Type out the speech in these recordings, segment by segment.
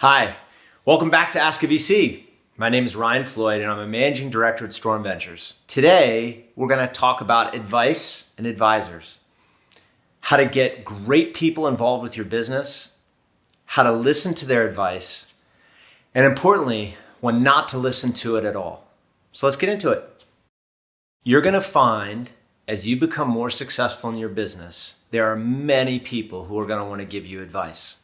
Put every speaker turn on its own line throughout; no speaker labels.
Hi, welcome back to AskAVC. My name is Ryan Floyd and I'm a managing director at Storm Ventures. Today, we're going to talk about advice and advisors, how to get great people involved with your business, how to listen to their advice, and importantly, when not to listen to it at all. So let's get into it. You're going to find as you become more successful in your business, there are many people who are going to want to give you advice.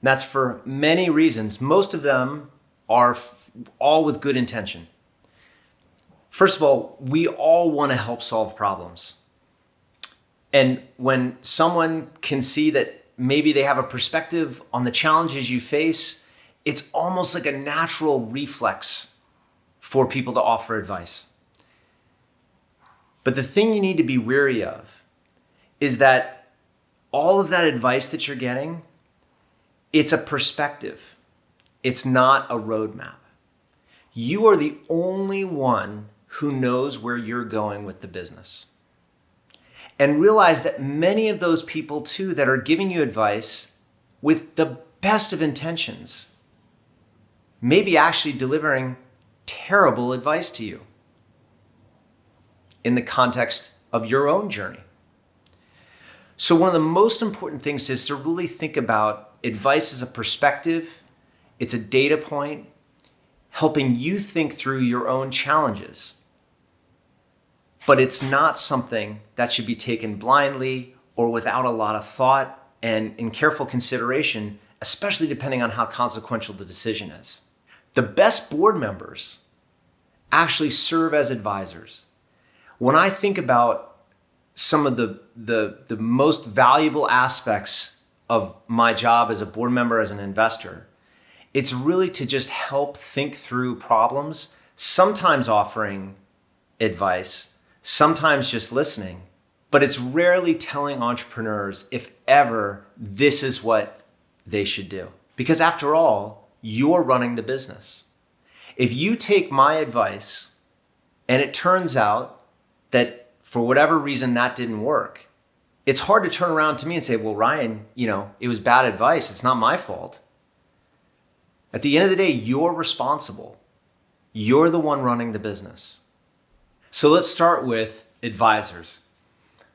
And that's for many reasons. Most of them are all with good intention. First of all, we all want to help solve problems. And when someone can see that maybe they have a perspective on the challenges you face, it's almost like a natural reflex for people to offer advice. But the thing you need to be wary of is that all of that advice that you're getting, it's a perspective. It's not a roadmap. You are the only one who knows where you're going with the business. And realize that many of those people too that are giving you advice with the best of intentions may be actually delivering terrible advice to you in the context of your own journey. So one of the most important things is to really think about advice as a perspective. It's a data point, helping you think through your own challenges. But it's not something that should be taken blindly or without a lot of thought and in careful consideration, especially depending on how consequential the decision is. The best board members actually serve as advisors. When I think about some of the most valuable aspects of my job as a board member, as an investor, it's really to just help think through problems, sometimes offering advice, sometimes just listening, but it's rarely telling entrepreneurs, if ever, this is what they should do. Because after all, you're running the business. If you take my advice and it turns out that for whatever reason that didn't work, it's hard to turn around to me and say, well, Ryan, it was bad advice. It's not my fault. At the end of the day, you're responsible. You're the one running the business. So let's start with advisors.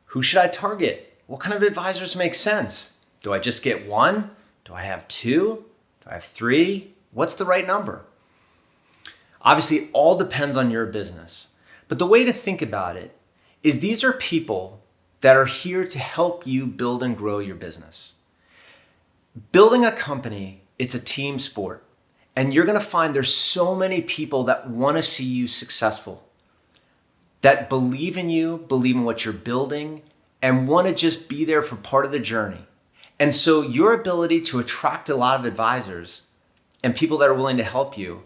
Who should I target? What kind of advisors make sense? Do I just get one? Do I have two? Do I have three? What's the right number? Obviously, it all depends on your business. But the way to think about it is these are people that are here to help you build and grow your business. Building a company, it's a team sport. And you're going to find there's so many people that want to see you successful, that believe in you, believe in what you're building, and want to just be there for part of the journey. And so your ability to attract a lot of advisors and people that are willing to help you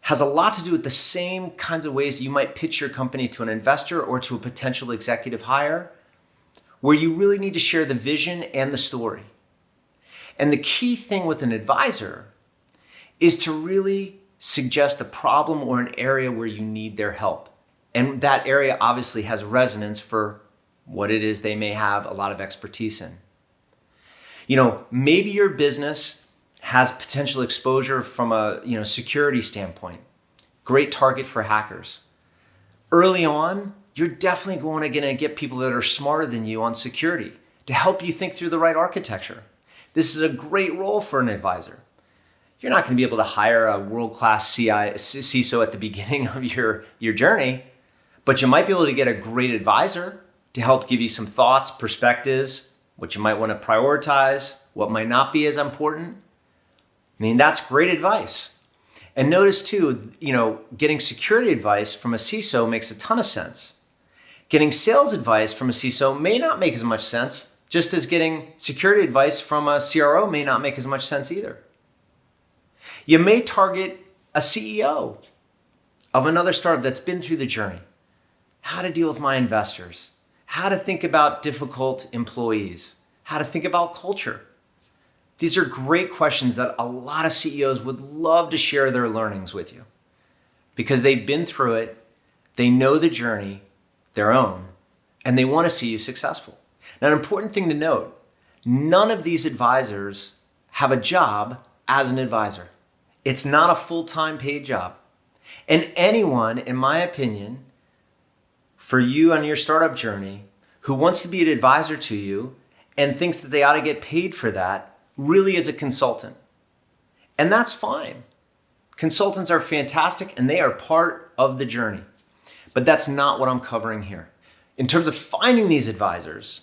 has a lot to do with the same kinds of ways you might pitch your company to an investor or to a potential executive hire, where you really need to share the vision and the story. And the key thing with an advisor is to really suggest a problem or an area where you need their help. And that area obviously has resonance for what it is they may have a lot of expertise in. Maybe your business has potential exposure from a security standpoint. Great target for hackers. Early on, you're definitely going to get people that are smarter than you on security to help you think through the right architecture. This is a great role for an advisor. You're not going to be able to hire a world-class CISO at the beginning of your journey, but you might be able to get a great advisor to help give you some thoughts, perspectives, what you might want to prioritize, what might not be as important. That's great advice. And notice too, getting security advice from a CISO makes a ton of sense. Getting sales advice from a CISO may not make as much sense, just as getting security advice from a CRO may not make as much sense either. You may target a CEO of another startup that's been through the journey. How to deal with my investors, how to think about difficult employees, how to think about culture. These are great questions that a lot of CEOs would love to share their learnings with you because they've been through it, they know the journey, their own, and they want to see you successful. Now, an important thing to note, none of these advisors have a job as an advisor. It's not a full-time paid job. And anyone, in my opinion, for you on your startup journey, who wants to be an advisor to you and thinks that they ought to get paid for that, really is a consultant. And that's fine. Consultants are fantastic and they are part of the journey. But that's not what I'm covering here. In terms of finding these advisors,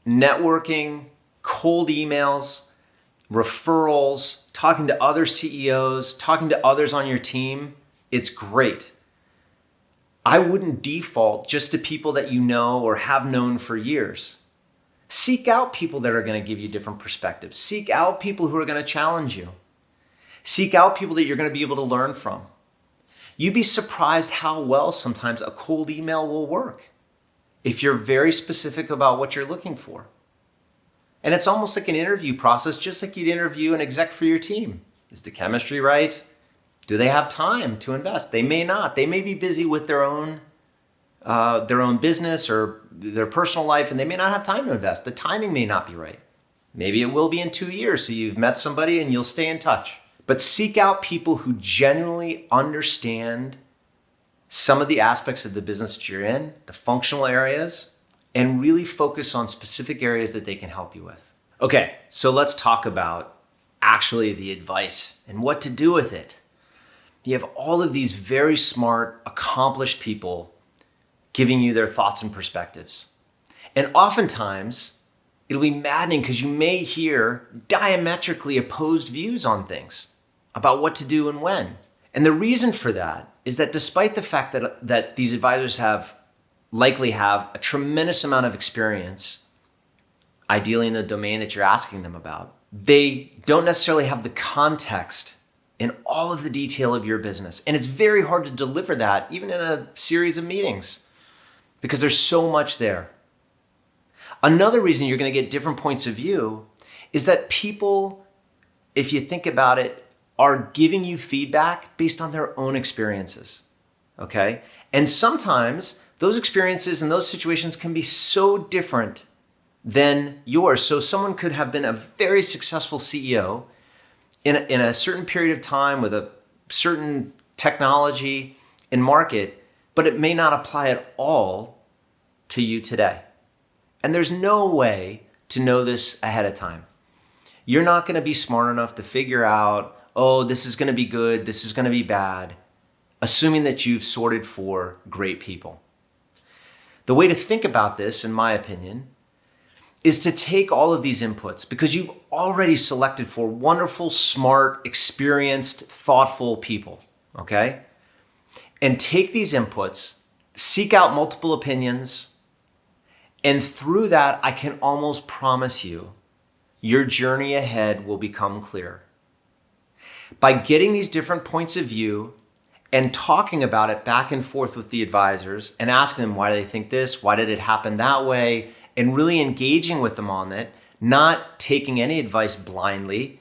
networking, cold emails, referrals, talking to other CEOs, talking to others on your team, it's great. I wouldn't default just to people that you know or have known for years. Seek out people that are going to give you different perspectives. Seek out people who are going to challenge you. Seek out people that you're going to be able to learn from. You'd be surprised how well sometimes a cold email will work if you're very specific about what you're looking for. And it's almost like an interview process, just like you'd interview an exec for your team. Is the chemistry right? Do they have time to invest? They may not. They may be busy with their own business or their personal life, and they may not have time to invest. The timing may not be right. Maybe it will be in 2 years, so you've met somebody and you'll stay in touch. But seek out people who genuinely understand some of the aspects of the business that you're in, the functional areas, and really focus on specific areas that they can help you with. Okay, so let's talk about actually the advice and what to do with it. You have all of these very smart, accomplished people giving you their thoughts and perspectives. And oftentimes, it'll be maddening because you may hear diametrically opposed views on things about what to do and when. And the reason for that is that despite the fact that these advisors likely have a tremendous amount of experience, ideally in the domain that you're asking them about, they don't necessarily have the context in all of the detail of your business. And it's very hard to deliver that even in a series of meetings because there's so much there. Another reason you're going to get different points of view is that people, if you think about it, are giving you feedback based on their own experiences, okay? And sometimes those experiences and those situations can be so different than yours. So someone could have been a very successful CEO in a certain period of time with a certain technology and market, but it may not apply at all to you today. And there's no way to know this ahead of time. You're not going to be smart enough to figure out, oh, this is going to be good, this is going to be bad, assuming that you've sorted for great people. The way to think about this, in my opinion, is to take all of these inputs because you've already selected for wonderful, smart, experienced, thoughtful people, okay? And take these inputs, seek out multiple opinions, and through that, I can almost promise you, your journey ahead will become clear. By getting these different points of view and talking about it back and forth with the advisors and asking them, why do they think this? Why did it happen that way? And really engaging with them on it, not taking any advice blindly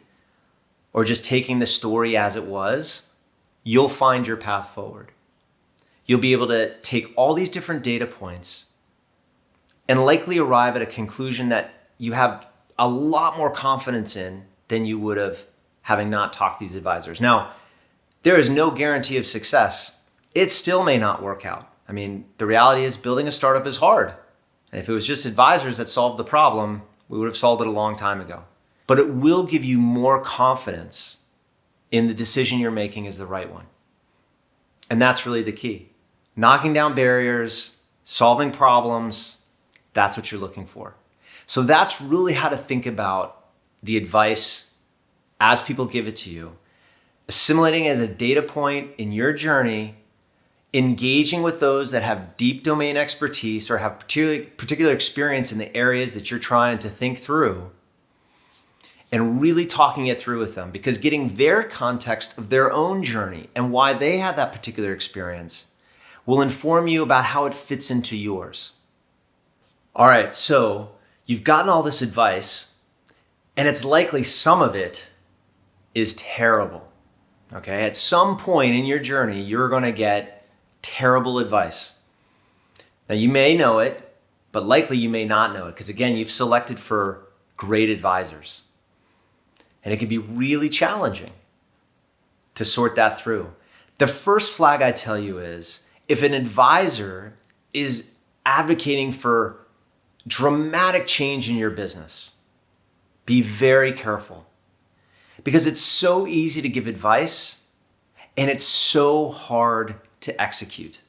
or just taking the story as it was, you'll find your path forward. You'll be able to take all these different data points and likely arrive at a conclusion that you have a lot more confidence in than you would have having not talked to these advisors. Now, there is no guarantee of success. It still may not work out. I mean, the reality is building a startup is hard. And if it was just advisors that solved the problem, we would have solved it a long time ago. But it will give you more confidence in the decision you're making is the right one. And that's really the key. Knocking down barriers, solving problems, that's what you're looking for. So that's really how to think about the advice as people give it to you, assimilating as a data point in your journey, engaging with those that have deep domain expertise or have particular experience in the areas that you're trying to think through, and really talking it through with them, because getting their context of their own journey and why they had that particular experience will inform you about how it fits into yours. All right, so you've gotten all this advice, and it's likely some of it is terrible. Okay, at some point in your journey, you're going to get terrible advice. Now, you may know it, but likely you may not know it because, again, you've selected for great advisors. And it can be really challenging to sort that through. The first flag I tell you is if an advisor is advocating for dramatic change in your business, be very careful, because it's so easy to give advice and it's so hard to execute.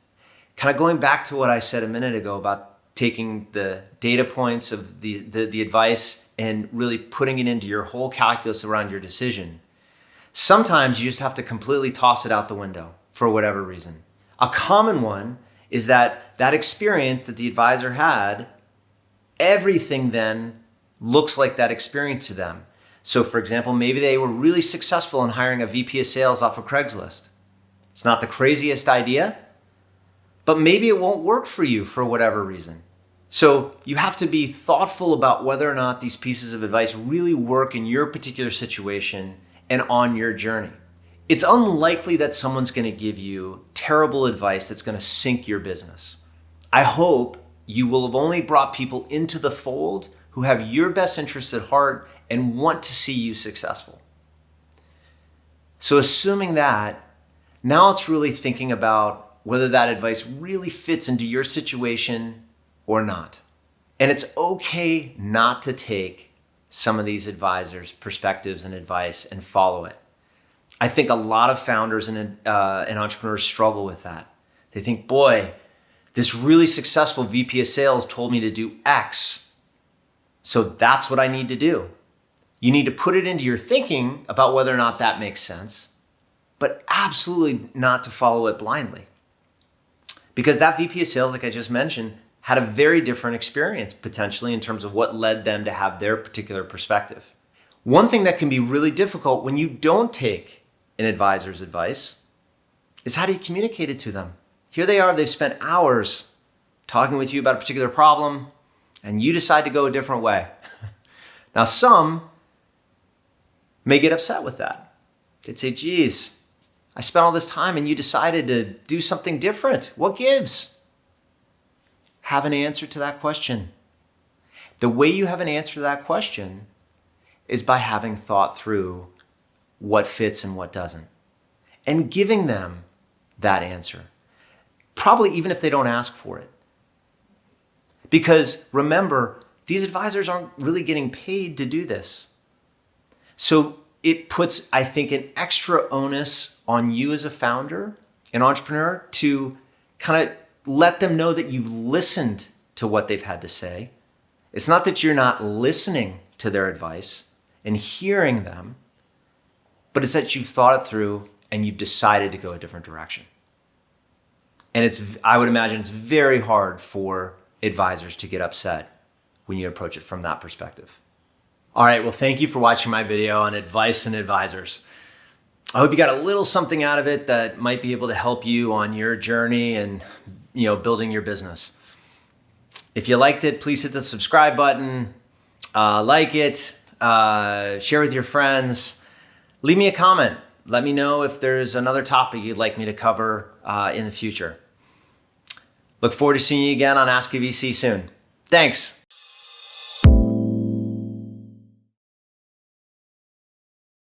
Kind of going back to what I said a minute ago about taking the data points of the advice and really putting it into your whole calculus around your decision. Sometimes you just have to completely toss it out the window for whatever reason. A common one is that experience that the advisor had, everything then looks like that experience to them. So for example, maybe they were really successful in hiring a VP of sales off of Craigslist. It's not the craziest idea, but maybe it won't work for you for whatever reason. So you have to be thoughtful about whether or not these pieces of advice really work in your particular situation and on your journey. It's unlikely that someone's going to give you terrible advice that's going to sink your business. I hope you will have only brought people into the fold who have your best interests at heart and want to see you successful. So assuming that, now it's really thinking about whether that advice really fits into your situation or not. And it's okay not to take some of these advisors' perspectives and advice and follow it. I think a lot of founders and entrepreneurs struggle with that. They think, boy, this really successful VP of sales told me to do X, so that's what I need to do. You need to put it into your thinking about whether or not that makes sense, but absolutely not to follow it blindly. Because that VP of sales, like I just mentioned, had a very different experience potentially in terms of what led them to have their particular perspective. One thing that can be really difficult when you don't take an advisor's advice is how do you communicate it to them? Here they are, they've spent hours talking with you about a particular problem, and you decide to go a different way. Now, some may get upset with that. They'd say, geez, I spent all this time and you decided to do something different. What gives? Have an answer to that question. The way you have an answer to that question is by having thought through what fits and what doesn't, and giving them that answer, probably even if they don't ask for it. Because remember, these advisors aren't really getting paid to do this. So it puts, I think, an extra onus on you as a founder, an entrepreneur, to kind of let them know that you've listened to what they've had to say. It's not that you're not listening to their advice and hearing them, but it's that you've thought it through and you've decided to go a different direction. And I would imagine it's very hard for advisors to get upset when you approach it from that perspective. All right, well, thank you for watching my video on advice and advisors. I hope you got a little something out of it that might be able to help you on your journey and building your business. If you liked it, please hit the subscribe button, like it, share with your friends, leave me a comment. Let me know if there's another topic you'd like me to cover in the future. Look forward to seeing you again on AskAVC soon. Thanks.